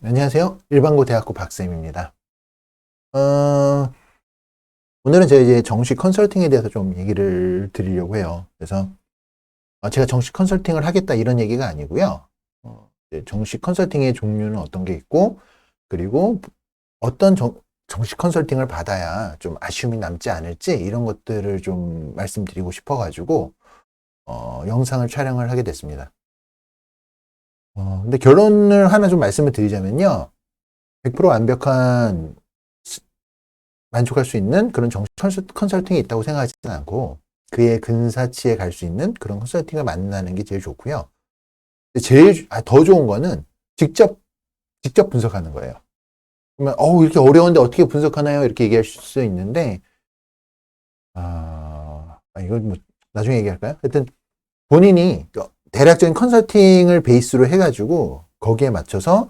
안녕하세요. 일반고 대학교 박쌤입니다. 오늘은 제가 이제 정시 컨설팅에 대해서 좀 얘기를 드리려고 해요. 그래서 제가 정시 컨설팅을 하겠다 이런 얘기가 아니고요. 이제 정시 컨설팅의 종류는 어떤 게 있고, 그리고 어떤 정시 컨설팅을 받아야 좀 아쉬움이 남지 않을지 이런 것들을 좀 말씀드리고 싶어가지고 영상을 촬영을 하게 됐습니다. 근데 결론을 하나 좀 말씀을 드리자면요. 100% 완벽한 만족할 수 있는 그런 정식 컨설팅이 있다고 생각하지는 않고 그의 근사치에 갈 수 있는 그런 컨설팅을 만나는 게 제일 좋고요. 제일 더 좋은 거는 직접 분석하는 거예요. 그러면 이렇게 어려운데 어떻게 분석하나요? 이렇게 얘기할 수 있는데 이건 뭐 나중에 얘기할까요? 하여튼 본인이 대략적인 컨설팅을 베이스로 해가지고 거기에 맞춰서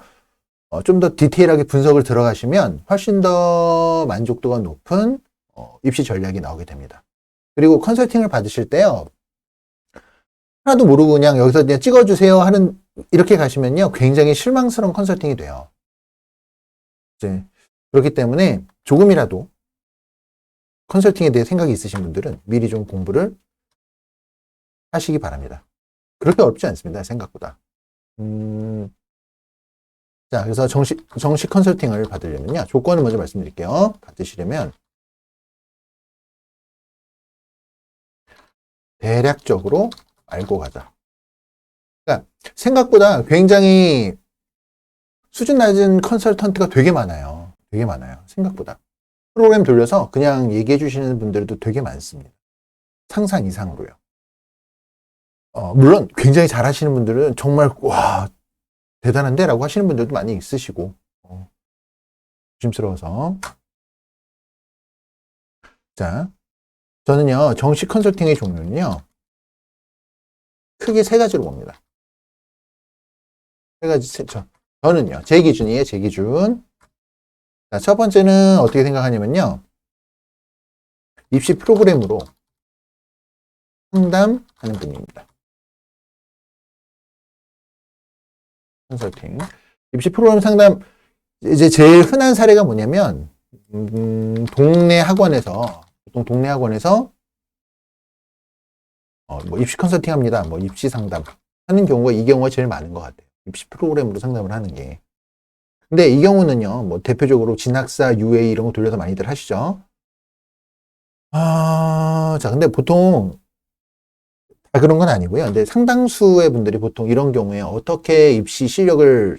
좀 더 디테일하게 분석을 들어가시면 훨씬 더 만족도가 높은 입시 전략이 나오게 됩니다. 그리고 컨설팅을 받으실 때요. 하나도 모르고 그냥 여기서 그냥 찍어주세요 하는 이렇게 가시면요. 굉장히 실망스러운 컨설팅이 돼요. 이제 그렇기 때문에 조금이라도 컨설팅에 대해 생각이 있으신 분들은 미리 좀 공부를 하시기 바랍니다. 그렇게 어렵지 않습니다. 생각보다. 자, 그래서 정식 컨설팅을 받으려면요. 조건을 먼저 말씀드릴게요. 받으시려면 대략적으로 알고 가자. 그러니까 생각보다 굉장히 수준 낮은 컨설턴트가 되게 많아요. 되게 많아요. 생각보다. 프로그램 돌려서 그냥 얘기해 주시는 분들도 되게 많습니다. 상상 이상으로요. 물론 굉장히 잘하시는 분들은 정말 와 대단한데? 라고 하시는 분들도 많이 있으시고 조심스러워서 자, 저는요 정식 컨설팅의 종류는요 크게 세 가지로 봅니다. 세 가지. 저는요 제 기준이에요. 제 기준. 자, 첫 번째는 어떻게 생각하냐면요 입시 프로그램으로 상담하는 분입니다. 컨설팅. 입시 프로그램 상담, 이제 제일 흔한 사례가 뭐냐면, 동네 학원에서, 보통 동네 학원에서, 뭐 입시 컨설팅 합니다. 뭐 입시 상담 하는 경우가, 이 경우가 제일 많은 것 같아요. 입시 프로그램으로 상담을 하는 게. 근데 이 경우는요, 뭐 대표적으로 진학사, UA 이런 거 돌려서 많이들 하시죠. 자, 근데 보통, 다 그런 건 아니고요. 근데 상당수의 분들이 보통 이런 경우에 어떻게 입시 실력을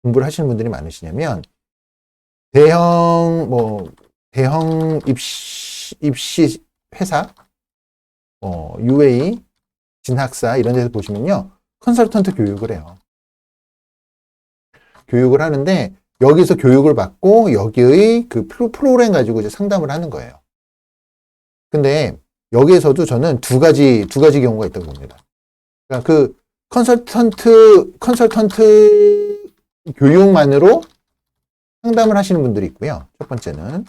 공부를 하시는 분들이 많으시냐면 대형 입시 회사, UA, 진학사 이런 데서 보시면요. 컨설턴트 교육을 해요. 교육을 하는데 여기서 교육을 받고 여기의 그 프로그램 가지고 이제 상담을 하는 거예요. 근데 여기에서도 저는 두 가지 경우가 있다고 봅니다. 그러니까 그 컨설턴트 교육만으로 상담을 하시는 분들이 있고요. 첫 번째는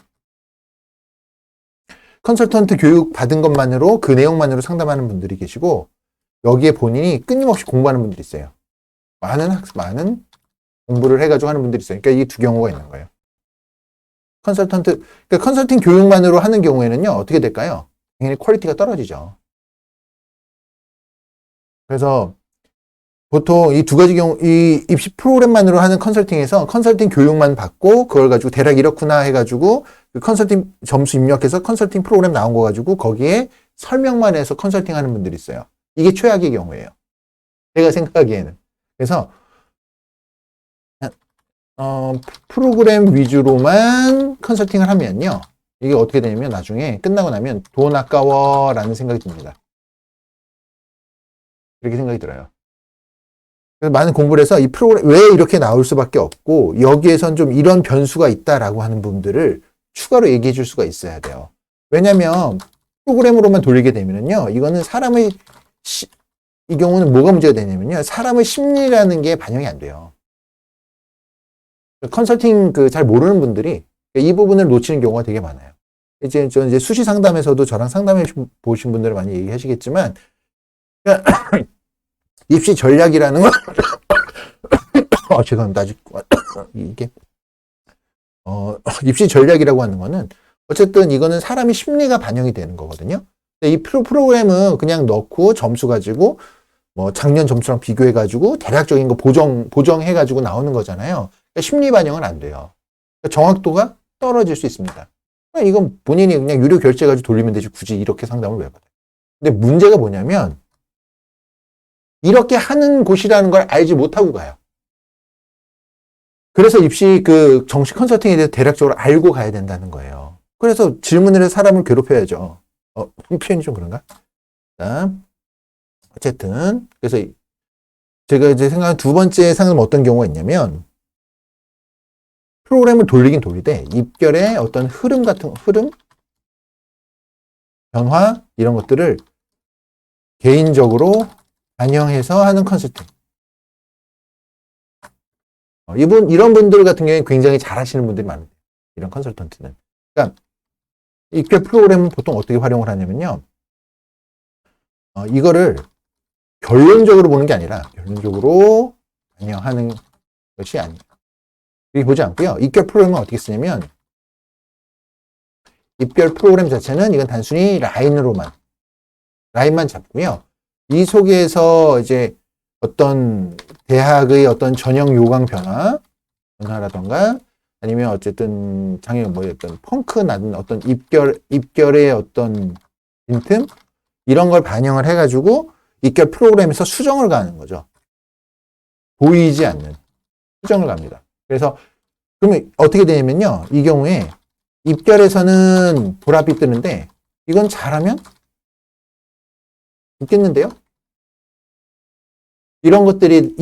컨설턴트 교육 받은 것만으로 그 내용만으로 상담하는 분들이 계시고 여기에 본인이 끊임없이 공부하는 분들이 있어요. 많은 공부를 해가지고 하는 분들이 있어요. 그러니까 이 두 경우가 있는 거예요. 그러니까 컨설팅 교육만으로 하는 경우에는요, 어떻게 될까요? 당연히 퀄리티가 떨어지죠. 그래서 보통 이 두 가지 경우, 이 입시 프로그램만으로 하는 컨설팅에서 컨설팅 교육만 받고 그걸 가지고 대략 이렇구나 해가지고 그 컨설팅 점수 입력해서 컨설팅 프로그램 나온 거 가지고 거기에 설명만 해서 컨설팅 하는 분들이 있어요. 이게 최악의 경우예요. 제가 생각하기에는. 그래서 프로그램 위주로만 컨설팅을 하면요. 이게 어떻게 되냐면 나중에 끝나고 나면 돈 아까워 라는 생각이 듭니다. 그렇게 생각이 들어요. 그래서 많은 공부를 해서 이 프로그램 왜 이렇게 나올 수밖에 없고 여기에선 좀 이런 변수가 있다라고 하는 부분들을 추가로 얘기해 줄 수가 있어야 돼요. 왜냐면 프로그램으로만 돌리게 되면요. 이거는 이 경우는 뭐가 문제가 되냐면요. 사람의 심리라는 게 반영이 안 돼요. 컨설팅 잘 모르는 분들이 이 부분을 놓치는 경우가 되게 많아요. 저는 이제 수시 상담에서도 저랑 상담해 보신 분들은 많이 얘기하시겠지만, 입시 전략이라는 건 죄송합니다. 아직 이게 입시 전략이라고 하는 거는 어쨌든 이거는 사람의 심리가 반영이 되는 거거든요. 근데 이 프로그램은 그냥 넣고 점수 가지고 뭐 작년 점수랑 비교해 가지고 대략적인 거 보정해 가지고 나오는 거잖아요. 그러니까 심리 반영은 안 돼요. 그러니까 정확도가 떨어질 수 있습니다. 그러니까 이건 본인이 그냥 유료 결제 가지고 돌리면 되지 굳이 이렇게 상담을 왜 받아요. 근데 문제가 뭐냐면 이렇게 하는 곳이라는 걸 알지 못하고 가요. 그래서 입시 그 정식 컨설팅에 대해서 대략적으로 알고 가야 된다는 거예요. 그래서 질문을 해서 사람을 괴롭혀야죠. 표현이 좀 그런가? 어쨌든 그래서 제가 이제 생각한 두 번째 상담은 어떤 경우가 있냐면 프로그램을 돌리긴 돌리되 입결의 어떤 흐름 변화 이런 것들을 개인적으로 반영해서 하는 컨설팅. 이런 분들 같은 경우에 굉장히 잘하시는 분들이 많아요. 이런 컨설턴트는. 그러니까 입결 프로그램은 보통 어떻게 활용을 하냐면요. 이거를 결론적으로 보는 게 아니라 결론적으로 반영하는 것이 아니에요. 이렇게 보지 않고요. 입결 프로그램은 어떻게 쓰냐면 입결 프로그램 자체는 이건 단순히 라인만 잡고요. 이 속에서 이제 어떤 대학의 어떤 전형 요강 변화라던가 아니면 어쨌든 어떤 펑크 나는 어떤 입결의 어떤 빈틈 이런 걸 반영을 해가지고 입결 프로그램에서 수정을 가는 거죠. 보이지 않는 수정을 갑니다. 그래서 그러면 어떻게 되냐면요. 이 경우에 입결에서는 보랏빛 뜨는데 이건 잘하면 있겠는데요? 이런 것들이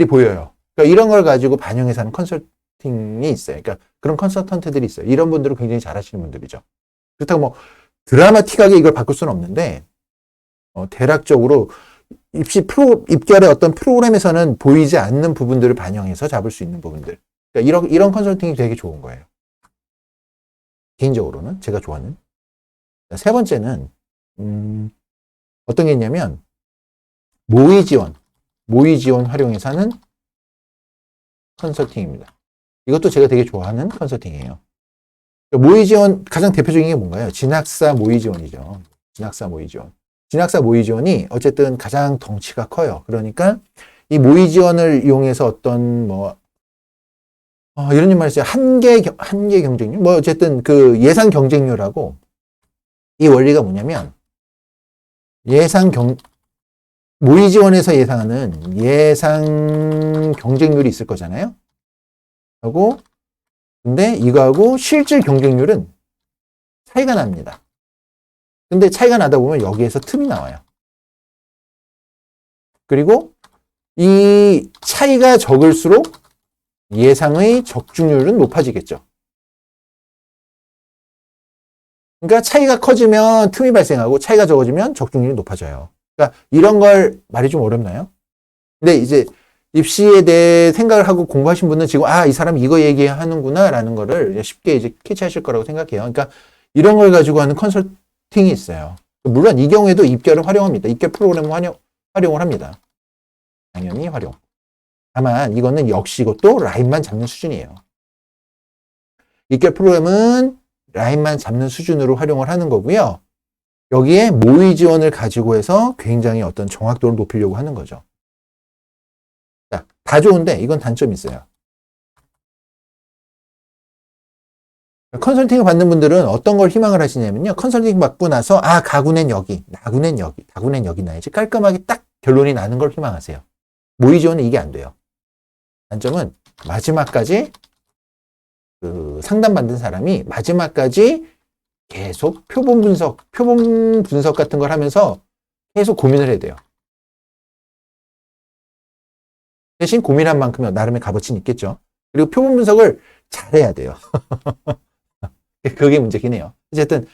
보여요. 그러니까 이런 걸 가지고 반영해서 하는 컨설팅이 있어요. 그러니까 그런 컨설턴트들이 있어요. 이런 분들은 굉장히 잘하시는 분들이죠. 그렇다고 뭐 드라마틱하게 이걸 바꿀 수는 없는데 대략적으로 입결의 어떤 프로그램에서는 보이지 않는 부분들을 반영해서 잡을 수 있는 부분들. 그러니까 이런 컨설팅이 되게 좋은 거예요. 개인적으로는 제가 좋아하는. 세 번째는 어떤 게 있냐면 모의 지원 활용해서 하는 컨설팅입니다. 이것도 제가 되게 좋아하는 컨설팅이에요. 모의 지원 가장 대표적인 게 뭔가요? 진학사 모의 지원이죠. 진학사 모의 지원이 어쨌든 가장 덩치가 커요. 그러니까 이 모의 지원을 이용해서 어떤 이런 말이죠. 한계 경쟁률? 어쨌든 그 예상 경쟁률하고 이 원리가 뭐냐면 모의 지원에서 예상하는 예상 경쟁률이 있을 거잖아요. 근데 이거하고 실질 경쟁률은 차이가 납니다. 근데 차이가 나다 보면 여기에서 틈이 나와요. 그리고 이 차이가 적을수록 예상의 적중률은 높아지겠죠. 그러니까 차이가 커지면 틈이 발생하고 차이가 적어지면 적중률이 높아져요. 그러니까 이런 걸 말이 좀 어렵나요? 근데 이제 입시에 대해 생각을 하고 공부하신 분은 지금 이 사람이 이거 얘기하는구나 라는 거를 쉽게 이제 캐치하실 거라고 생각해요. 그러니까 이런 걸 가지고 하는 컨설팅이 있어요. 물론 이 경우에도 입결을 활용합니다. 입결 프로그램을 활용을 합니다. 당연히 활용. 다만 이거는 역시 이것도 라인만 잡는 수준이에요. 입결 프로그램은 라인만 잡는 수준으로 활용을 하는 거고요. 여기에 모의 지원을 가지고 해서 굉장히 어떤 정확도를 높이려고 하는 거죠. 자, 다 좋은데 이건 단점이 있어요. 컨설팅을 받는 분들은 어떤 걸 희망을 하시냐면요. 컨설팅 받고 나서 가구는 여기, 나구는 여기, 다구는 여기 나야지 깔끔하게 딱 결론이 나는 걸 희망하세요. 모의 지원은 이게 안 돼요. 단점은 마지막까지 상담 받는 사람이 마지막까지 계속 표본 분석 같은 걸 하면서 계속 고민을 해야 돼요. 대신 고민한 만큼 나름의 값어치는 있겠죠. 그리고 표본 분석을 잘해야 돼요. 그게 문제긴 해요. 어쨌든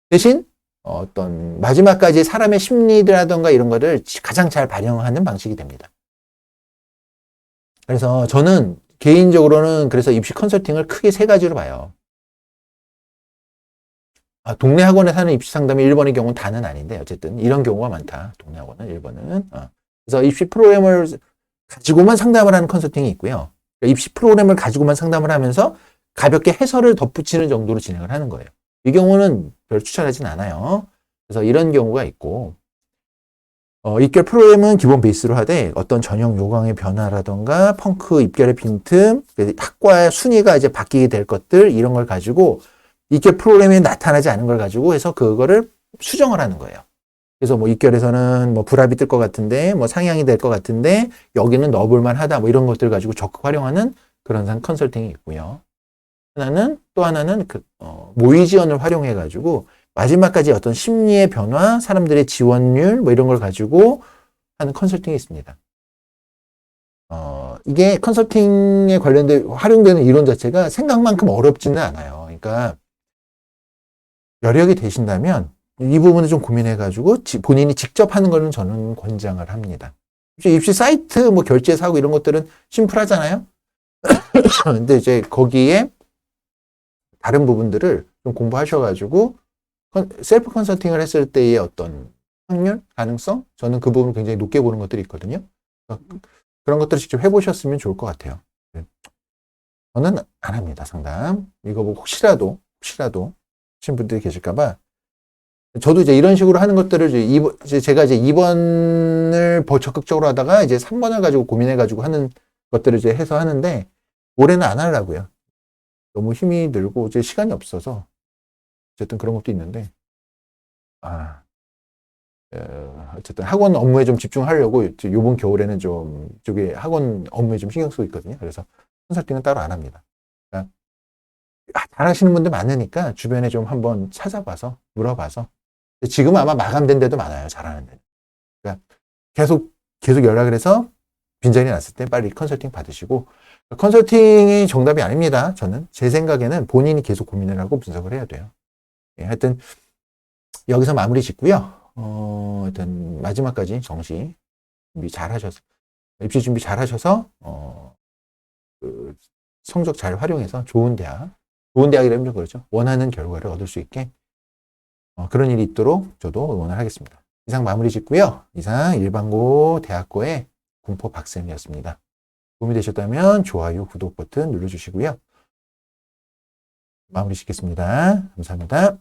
대신 어떤 마지막까지 사람의 심리라던가 이런 거를 가장 잘 반영하는 방식이 됩니다. 그래서 저는 개인적으로는 그래서 입시 컨설팅을 크게 세 가지로 봐요. 동네 학원에 사는 입시 상담이 1번의 경우는 다는 아닌데 어쨌든 이런 경우가 많다. 동네 학원은 1번은. 그래서 입시 프로그램을 가지고만 상담을 하는 컨설팅이 있고요. 입시 프로그램을 가지고만 상담을 하면서 가볍게 해설을 덧붙이는 정도로 진행을 하는 거예요. 이 경우는 별 추천하진 않아요. 그래서 이런 경우가 있고, 입결 프로그램은 기본 베이스로 하되 어떤 전형 요강의 변화라던가 펑크 입결의 빈틈, 학과의 순위가 이제 바뀌게 될 것들 이런 걸 가지고 입결 프로그램에 나타나지 않은 걸 가지고 해서 그거를 수정을 하는 거예요. 그래서 뭐 입결에서는 뭐 불합이 뜰 것 같은데 뭐 상향이 될 것 같은데 여기는 넣어볼만 하다 뭐 이런 것들 가지고 적극 활용하는 그런 컨설팅이 있고요. 또 하나는 모의 지원을 활용해 가지고 마지막까지 어떤 심리의 변화, 사람들의 지원율 뭐 이런 걸 가지고 하는 컨설팅이 있습니다. 이게 컨설팅에 관련된 활용되는 이론 자체가 생각만큼 어렵지는 않아요. 그러니까 여력이 되신다면 이 부분을 좀 고민해 가지고 본인이 직접 하는 거는 저는 권장을 합니다. 입시 사이트 뭐 결제사고 이런 것들은 심플하잖아요. 근데 이제 거기에 다른 부분들을 좀 공부하셔가지고 셀프 컨설팅을 했을 때의 어떤 확률, 가능성, 저는 그 부분을 굉장히 높게 보는 것들이 있거든요. 그런 것들을 직접 해보셨으면 좋을 것 같아요. 저는 안 합니다, 상담. 이거 보고 혹시라도 하신 분들이 계실까봐. 저도 이제 이런 식으로 하는 것들을 제가 이제 2번을 적극적으로 하다가 이제 3번을 가지고 고민해가지고 하는 것들을 이제 해서 하는데 올해는 안 하려고요. 너무 힘이 들고 이제 시간이 없어서 어쨌든 그런 것도 있는데 어쨌든 학원 업무에 좀 집중하려고 이번 겨울에는 좀 이쪽에 학원 업무에 좀 신경 쓰고 있거든요. 그래서 컨설팅은 따로 안 합니다. 그러니까 잘하시는 분들 많으니까 주변에 좀 한번 찾아봐서 물어봐서 지금 아마 마감된 데도 많아요. 잘하는 데. 그러니까 계속 연락을 해서 빈자리 났을 때 빨리 컨설팅 받으시고 컨설팅이 정답이 아닙니다. 저는 제 생각에는 본인이 계속 고민을 하고 분석을 해야 돼요. 하여튼 여기서 마무리 짓고요. 하여튼 마지막까지 정시 준비 잘 하셔서 입시 준비 잘 하셔서 그 성적 잘 활용해서 좋은 대학이라면 좀 그렇죠. 원하는 결과를 얻을 수 있게 그런 일이 있도록 저도 응원을 하겠습니다. 이상 마무리 짓고요. 이상 일반고 대학고의 공포 박쌤이었습니다. 도움이 되셨다면 좋아요, 구독 버튼 눌러주시고요. 마무리 짓겠습니다. 감사합니다.